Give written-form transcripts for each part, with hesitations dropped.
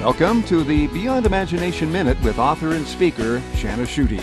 Welcome to the Beyond Imagination Minute with author and speaker, Shana Schutte.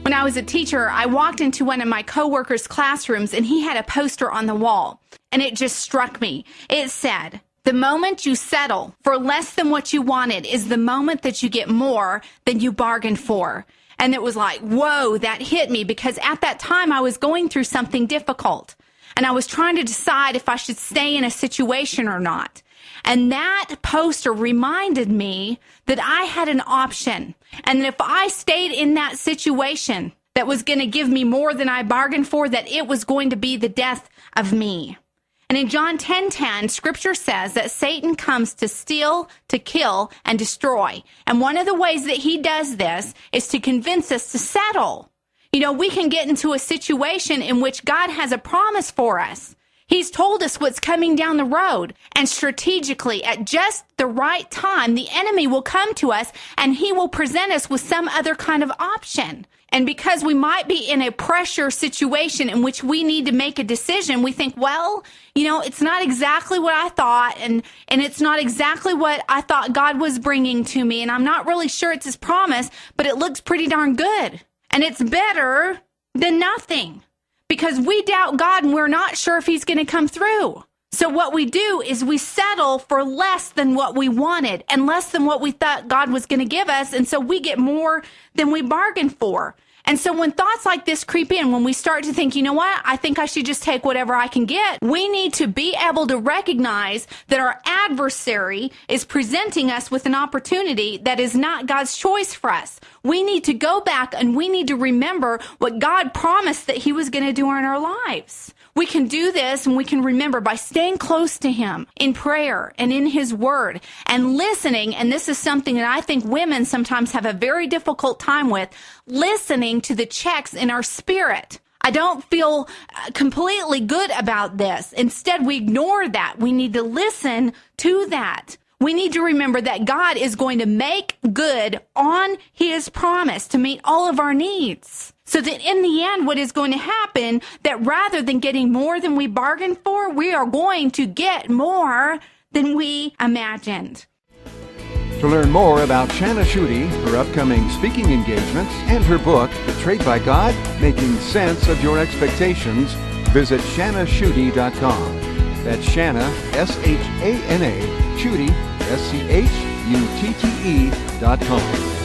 When I was a teacher, I walked into one of my coworkers' classrooms and he had a poster on the wall, and it just struck me. It said, "The moment you settle for less than what you wanted is the moment that you get more than you bargained for." And it was like, whoa, that hit me, because at that time I was going through something difficult and I was trying to decide if I should stay in a situation or not. And that poster reminded me that I had an option, and that if I stayed in that situation that was going to give me more than I bargained for, that it was going to be the death of me. And in John 10:10, Scripture says that Satan comes to steal, to kill, and destroy. And one of the ways that he does this is to convince us to settle. You know, we can get into a situation in which God has a promise for us. He's told us what's coming down the road, and strategically, at just the right time, the enemy will come to us and he will present us with some other kind of option. And because we might be in a pressure situation in which we need to make a decision, we think, well, you know, it's not exactly what I thought, and it's not exactly what I thought God was bringing to me, and I'm not really sure it's his promise, but it looks pretty darn good. And it's better than nothing, because we doubt God and we're not sure if he's going to come through. So what we do is we settle for less than what we wanted and less than what we thought God was going to give us. And so we get more than we bargained for. And so when thoughts like this creep in, when we start to think, you know what, I think I should just take whatever I can get, we need to be able to recognize that our adversary is presenting us with an opportunity that is not God's choice for us. We need to go back and we need to remember what God promised that he was going to do in our lives. We can do this, and we can remember by staying close to him in prayer and in his word and listening. And this is something that I think women sometimes have a very difficult time with, listening to the checks in our spirit. I don't feel completely good about this. Instead, we ignore that. We need to listen to that. We need to remember that God is going to make good on his promise to meet all of our needs. So that in the end, what is going to happen, that rather than getting more than we bargained for, we are going to get more than we imagined. To learn more about Shana Schutte, her upcoming speaking engagements, and her book, Betrayed by God, Making Sense of Your Expectations, visit ShanaSchutte.com. That's Shana, S-H-A-N-A, Schutte, S-C-H-U-T-T-E.com.